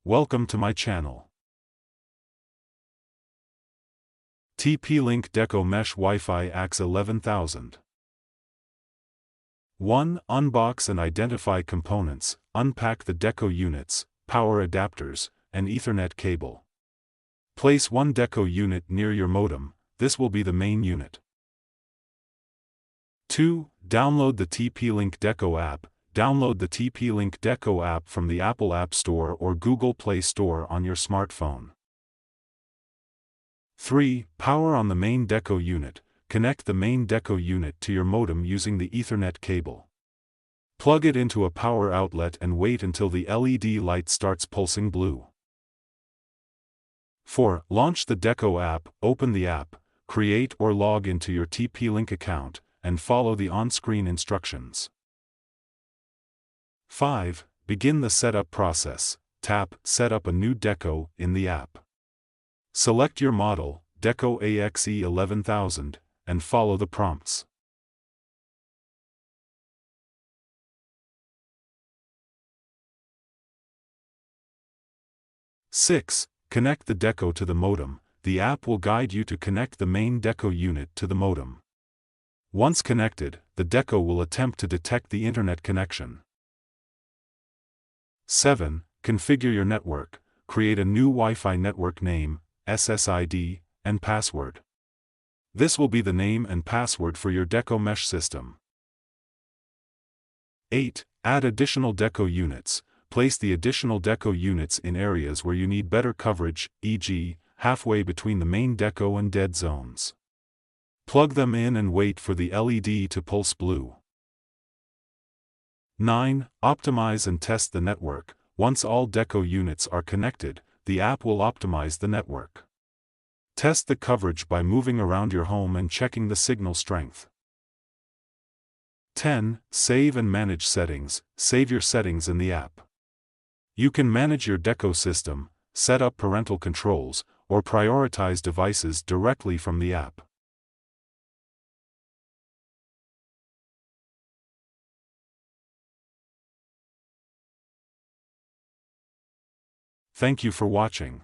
Welcome to my channel. TP-Link Deco Mesh Wi-Fi axe11000. 1. Unbox and identify components, unpack the Deco units, power adapters, and Ethernet cable. Place one Deco unit near your modem, this will be the main unit. 2. Download the TP-Link Deco app. Download the TP-Link Deco app from the Apple App Store or Google Play Store on your smartphone. 3. Power on the main Deco unit. Connect the main Deco unit to your modem using the Ethernet cable. Plug it into a power outlet and wait until the LED light starts pulsing blue. 4. Launch the Deco app. Open the app, create or log into your TP-Link account, and follow the on-screen instructions. 5. Begin the setup process. Tap Set up a new Deco in the app. Select your model, Deco axe11000, and follow the prompts. Six. Connect the Deco to the modem. The app will guide you to connect the main Deco unit to the modem. Once connected, the Deco will attempt to detect the internet connection. 7. Configure your network. Create a new Wi-Fi network name, SSID, and password. This will be the name and password for your Deco mesh system. 8. Add additional Deco units. Place the additional Deco units in areas where you need better coverage, e.g., halfway between the main Deco and dead zones. Plug them in and wait for the LED to pulse blue. 9. Optimize and test the network. Once all Deco units are connected, the app will optimize the network. Test the coverage by moving around your home and checking the signal strength. 10. Save and manage settings. Save your settings in the app. You can manage your Deco system, set up parental controls, or prioritize devices directly from the app. Thank you for watching.